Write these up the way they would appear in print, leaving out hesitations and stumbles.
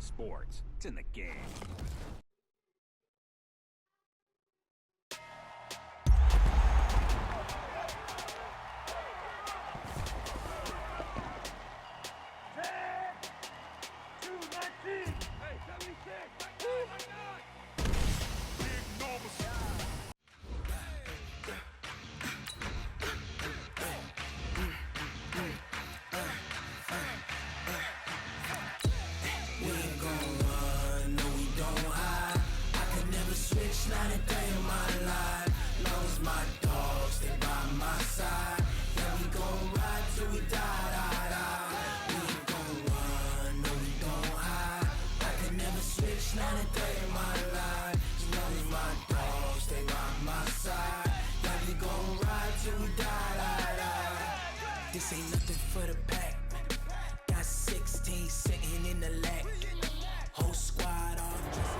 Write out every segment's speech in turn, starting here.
sports. It's in the game. Not a day in my life, long as my dogs stay by my side. Yeah, we gon' ride till we die. We ain't gon' run, no we don't hide. I can never switch, not a day in my life. As long as my dogs stay by my side. Yeah, we gon' ride till we die. This ain't nothing for the pack. Got 16 sitting in the lap. Whole squad all dressed.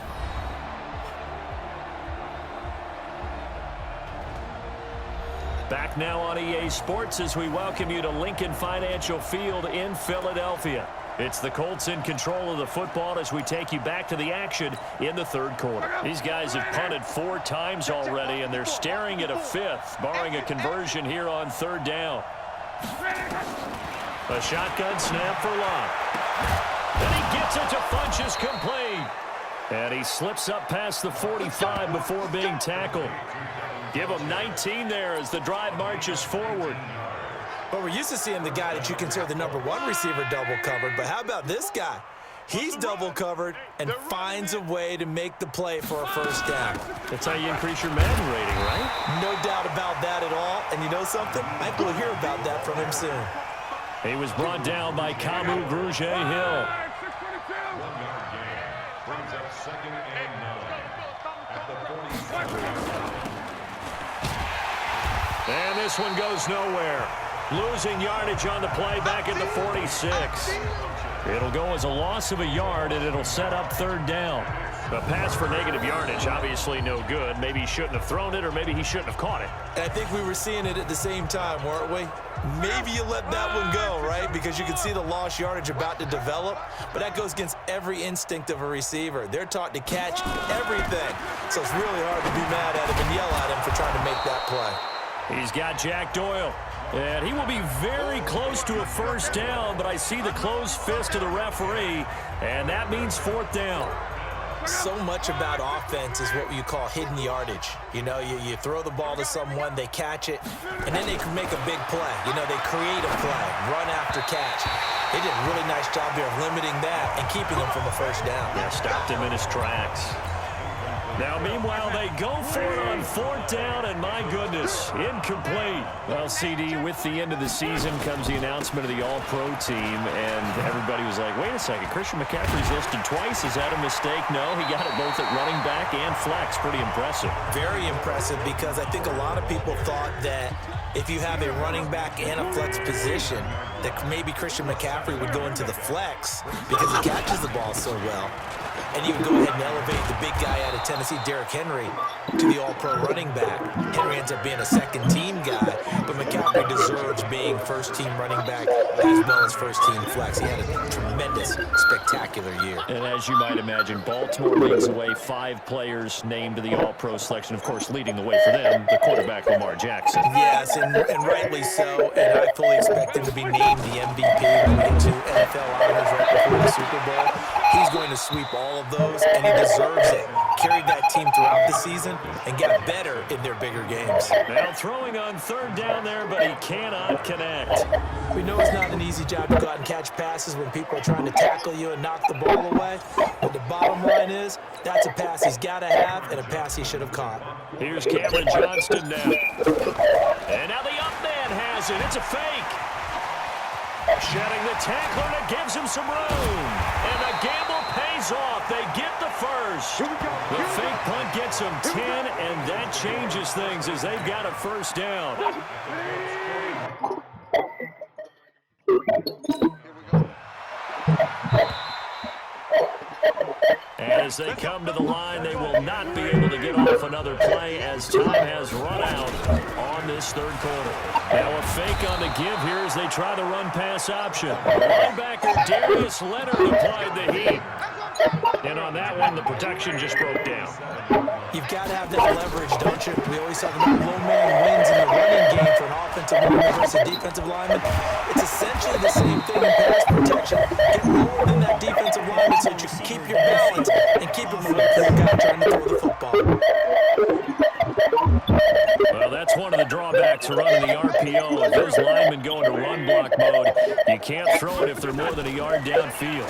Back now on EA Sports as we welcome you to Lincoln Financial Field in Philadelphia. It's the Colts in control of the football as we take you back to the action in the third quarter. These guys have punted 4 times already, and they're staring at a 5th, barring a conversion here on third down. A shotgun snap for Locke. And he gets it to Funchess complete. And he slips up past the 45 before being tackled. Give him 19 there as the drive marches forward. But we're used to seeing the guy that you consider the #1 receiver double covered. But how about this guy? He's double covered and finds a way to make the play for a first down. That's how you increase your Madden rating, right? No doubt about that at all. And you know something? I think we'll hear about that from him soon. He was brought down by Kamu Grugier-Hill. Brings up 2nd and 9 at the 45. And this one goes nowhere. Losing yardage on the play back at the 46. It'll go as a loss of a yard, and it'll set up third down. A pass for negative yardage, obviously no good. Maybe he shouldn't have thrown it, or maybe he shouldn't have caught it. And I think we were seeing it at the same time, weren't we? Maybe you let that one go, right? Because you can see the lost yardage about to develop. But that goes against every instinct of a receiver. They're taught to catch everything. So it's really hard to be mad at him and yell at him for trying to make that play. He's got Jack Doyle. And he will be very close to a first down, but I see the closed fist of the referee, and that means 4th down. So much about offense is what you call hidden yardage. You know, you throw the ball to someone, they catch it, and then they can make a big play. You know, they create a play, run after catch. They did a really nice job here of limiting that and keeping him from a first down. Yeah, stopped him in his tracks. Now, meanwhile, they go for it on 4th down, and my goodness, incomplete. Well, CD, with the end of the season comes the announcement of the All-Pro team, and everybody was like, wait a second, Christian McCaffrey's listed twice. Is that a mistake? No, he got it both at running back and flex. Pretty impressive. Very impressive, because I think a lot of people thought that if you have a running back and a flex position, that maybe Christian McCaffrey would go into the flex because he catches the ball so well. And you would go ahead and elevate the big guy out of Tennessee, Derrick Henry, to the all-pro running back. Henry ends up being a second-team guy, but McCaffrey deserves being first-team running back as well as first-team flex. He had a tremendous, spectacular year. And as you might imagine, Baltimore leads away 5 players named to the all-pro selection. Of course, leading the way for them, the quarterback Lamar Jackson. Yes, and rightly so, and I fully expect him to be named the MVP when we get to NFL honors right before the Super Bowl. He's going to sweep all of those, and he deserves it. Carried that team throughout the season and got better in their bigger games. Now throwing on 3rd down there, but he cannot connect. We know it's not an easy job to go out and catch passes when people are trying to tackle you and knock the ball away. But the bottom line is, that's a pass he's got to have and a pass he should have caught. Here's Cameron Johnston now. And now the up man has it. It's a fake. Shedding the tackler, and it gives him some room. And the gamble pays off. They get the first. The fake punt gets them 10, and that changes things as they've got a first down. As they come to the line, they will not be able to get off another play as time has run out on this third quarter. Now a fake on the give here as they try the run-pass option. Linebacker Darius Leonard applied the heat. on that one. The protection just broke down. You've got to have that leverage, don't you? We always talk about low man wins in the running game for an offensive lineman versus a defensive lineman. It's essentially the same thing in pass protection. Get lower than that defensive lineman so that you can keep your balance and keep him away from the guy trying to throw the football. Well, that's one of the drawbacks of running the RPO. If those linemen go into run block mode, you can't throw it if they're more than a yard downfield.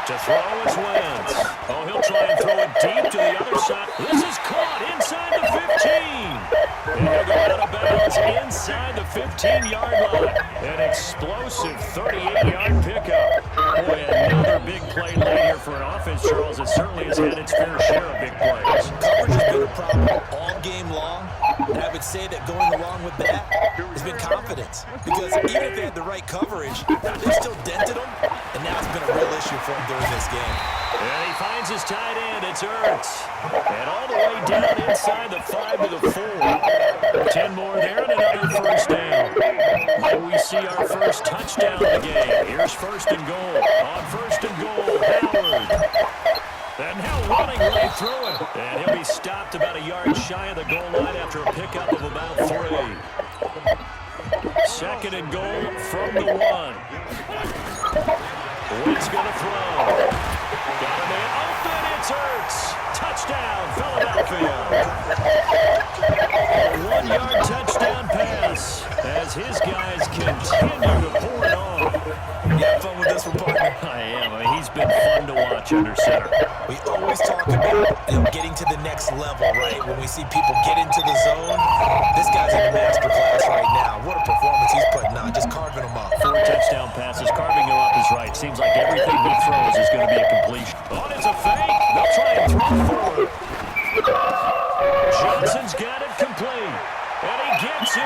To throw is Wentz. Oh, he'll try and throw it deep to the other side. This is caught inside the 15. And he'll go out of bounds inside the 15-yard line. An explosive 38-yard pickup. Boy, another big play late here for an offense, Charles. It certainly has had its fair share of big plays. Coverage has been a problem all game long. And I would say that going along with that has been confidence. Because even if they had the right coverage, they still dented them. And now it's been a real issue for him during this game. And he finds his tight end. It's Ertz. And all the way down inside the 5 to the 4. 10 more there and another first down. Will we see our first touchdown of the game? Here's first and goal. On first and goal, Howard. And now running right through it. And he'll be stopped about a yard shy of the goal line after a pickup of about 3. Second and goal from the 1. Wentz going to throw. Got a man open. It's Ertz. Touchdown, Philadelphia. A 1-yard touchdown pass as his guys continue to pour it on. You have fun with this one, partner? I am. I mean, he's been fun to watch under center. We always talk about getting to the next level, right? When we see people get into the zone, this guy's in a masterclass right now. What a performance he's putting on, just carving them up. 4 touchdown passes, carving him up is right. Seems like everything he throws is going to be a completion. Oh, it's a fake. They'll try and throw forward. Johnson's got it complete. And he gets in.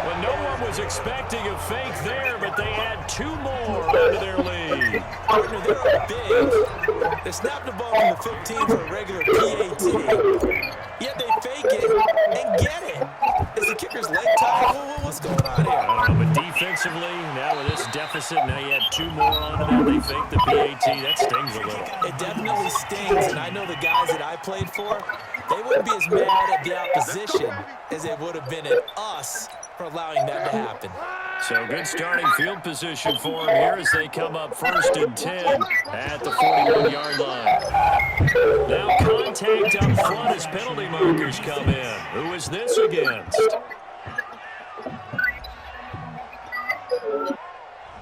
Well, no one was expecting a fake there, but they add 2 more onto their lead. Partner, they're up big. They snapped the ball from the 15 for a regular PAT. Yet they fake it and get it. Is the kicker's leg tied? What's going on here? I don't know, but defensively, now with this deficit, now you add 2 more onto that. They fake the PAT. That stings a little. It definitely stings, and I know the guys that I played for, they wouldn't be as mad at the opposition as they would have been at us for allowing that to happen. So good starting field position for them here as they come up first and 10 at the 41-yard line. Now contact up front as penalty markers come in. Who is this against?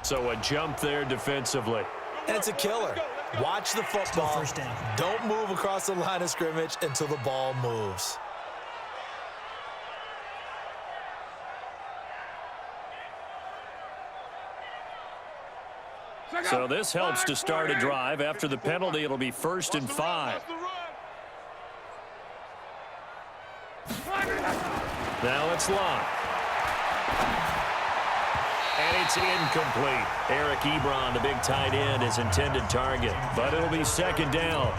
So a jump there defensively. And it's a killer. Watch the football. First down. Don't move across the line of scrimmage until the ball moves. So this helps to start a drive. After the penalty, it'll be first and 5. Now it's locked. And it's incomplete. Eric Ebron, the big tight end, his intended target. But it'll be second down.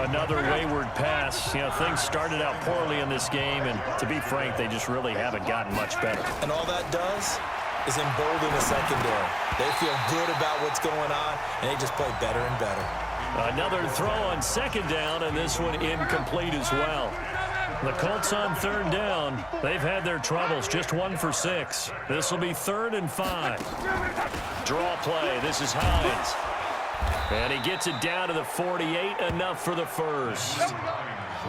Another wayward pass. You know, things started out poorly in this game, and to be frank, they just really haven't gotten much better. And all that does is embolden the secondary. They feel good about what's going on, and they just play better and better. Another throw on second down, and this one incomplete as well. The Colts on third down. They've had their troubles, just 1 for 6. This will be 3rd and 5. Draw play. This is Hines. And he gets it down to the 48, enough for the first.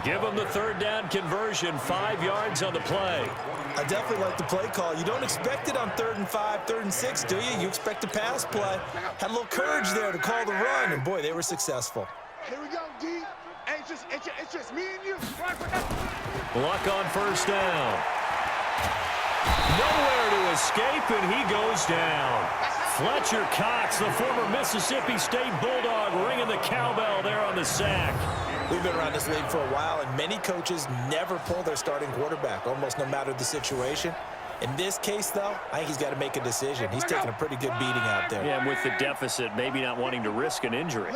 Give him the third down conversion, 5 yards on the play. I definitely like the play call. You don't expect it on 3rd and 5, 3rd and 6, do you? You expect a pass play. Had a little courage there to call the run, and boy, they were successful. Here we go, D. Hey, it's just me and you. Luck on first down. Nowhere to escape, and he goes down. Fletcher Cox, the former Mississippi State Bulldog, ringing the cowbell there on the sack. We've been around this league for a while, and many coaches never pull their starting quarterback, almost no matter the situation. In this case, though, I think he's got to make a decision. He's taking a pretty good beating out there. Yeah, and with the deficit, maybe not wanting to risk an injury.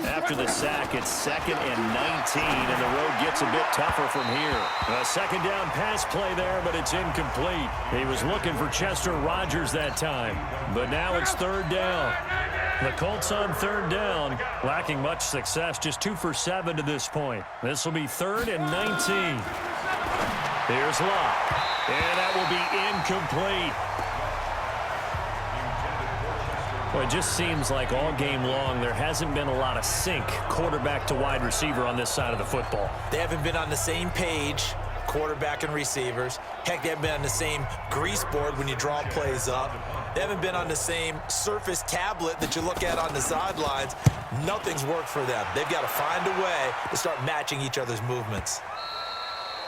After the sack, it's 2nd and 19, and the road gets a bit tougher from here. A second down pass play there, but it's incomplete. He was looking for Chester Rogers that time, but now it's 3rd down. The Colts on third down, lacking much success, just 2 for 7 to this point. This will be 3rd and 19. Here's Locke, and that will be incomplete. Well, it just seems like all game long there hasn't been a lot of sync quarterback to wide receiver on this side of the football. They haven't been on the same page, quarterback and receivers. Heck, they haven't been on the same grease board when you draw plays up. They haven't been on the same surface tablet that you look at on the sidelines. Nothing's worked for them. They've got to find a way to start matching each other's movements.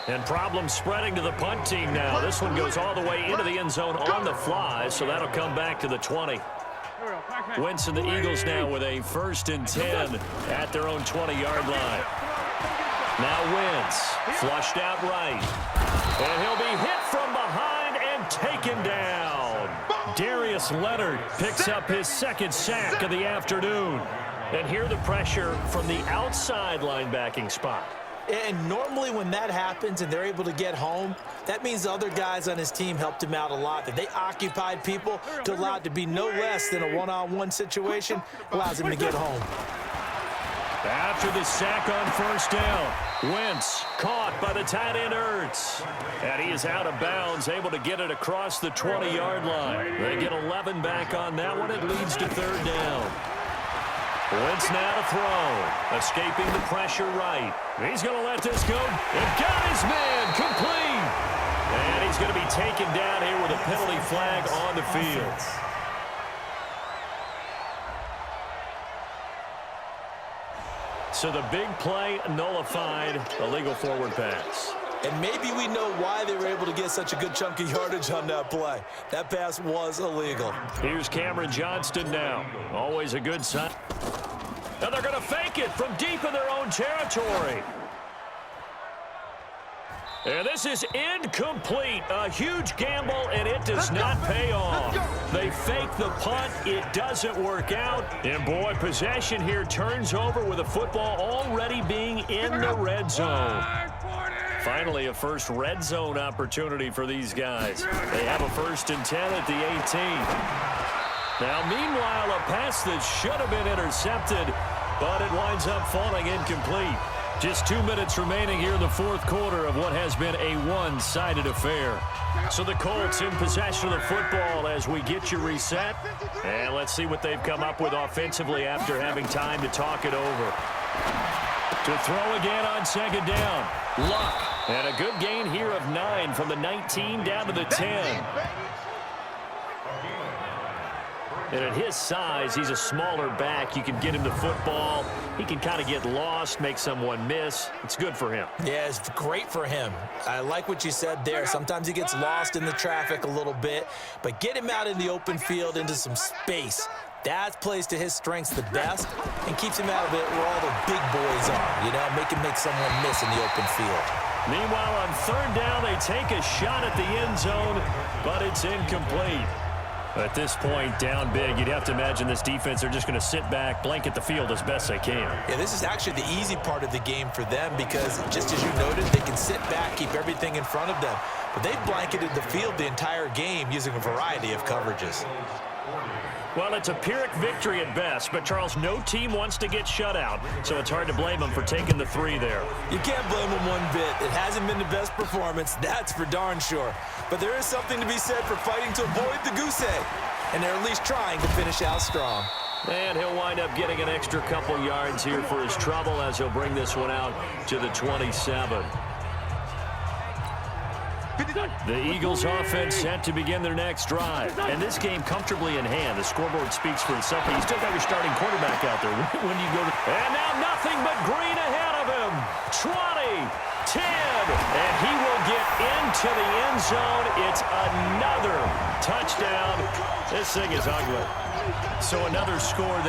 And problems spreading to the punt team now. This one goes all the way into the end zone on the fly, so that'll come back to the 20. Wentz and the Eagles now with a 1st and 10 at their own 20-yard line. Now Wentz, flushed out right. And he'll be hit from behind and taken down. Darius Leonard picks up his 2nd sack of the afternoon. And here the pressure from the outside linebacking spot. And normally when that happens and they're able to get home, that means the other guys on his team helped him out a lot. That they occupied people to allow it to be no less than a one-on-one situation, allows him to get home. After the sack on 1st down, Wentz caught by the tight end Ertz. And he is out of bounds, able to get it across the 20-yard line. They get 11 back on that one. It leads to 3rd down. Wentz now to throw, escaping the pressure right. He's going to let this go. And got his man complete. And he's going to be taken down here with a penalty flag on the field. So the big play nullified, illegal forward pass. And maybe we know why they were able to get such a good chunk of yardage on that play. That pass was illegal. Here's Cameron Johnston now. Always a good sign. And they're going to fake it from deep in their own territory. And this is incomplete. A huge gamble, and it does not pay off. They fake the punt. It doesn't work out. And, boy, possession here turns over with the football already being in the red zone. Finally, a first red zone opportunity for these guys. They have a 1st and 10 at the 18. Now, meanwhile, a pass that should have been intercepted, but it winds up falling incomplete. Just 2 minutes remaining here in the 4th quarter of what has been a one-sided affair. So the Colts in possession of the football as we get you reset. And let's see what they've come up with offensively after having time to talk it over. To throw again on 2nd down. Luck. And a good gain here of 9 from the 19 down to the 10. And at his size, he's a smaller back. You can get him the football. He can kind of get lost, make someone miss. It's good for him. Yeah, it's great for him. I like what you said there. Sometimes he gets lost in the traffic a little bit, but get him out in the open field into some space. That plays to his strengths the best and keeps him out of it where all the big boys are, you know, make him make someone miss in the open field. Meanwhile, on 3rd down, they take a shot at the end zone, but it's incomplete. At this point, down big, you'd have to imagine this defense are just going to sit back, blanket the field as best they can. Yeah, this is actually the easy part of the game for them because, just as you noted, they can sit back, keep everything in front of them. But they've blanketed the field the entire game using a variety of coverages. Well, it's a Pyrrhic victory at best, but, Charles, no team wants to get shut out, so it's hard to blame them for taking the 3 there. You can't blame them one bit. It hasn't been the best performance, that's for darn sure. But there is something to be said for fighting to avoid the goose egg, and they're at least trying to finish out strong. And he'll wind up getting an extra couple yards here for his trouble as he'll bring this one out to the 27. The Eagles offense set to begin their next drive. And this game comfortably in hand. The scoreboard speaks for itself, but you still got your starting quarterback out there. When do you go to... And now nothing but green ahead of him. 20, 10, and he will get into the end zone. It's another touchdown. This thing is ugly. So another score that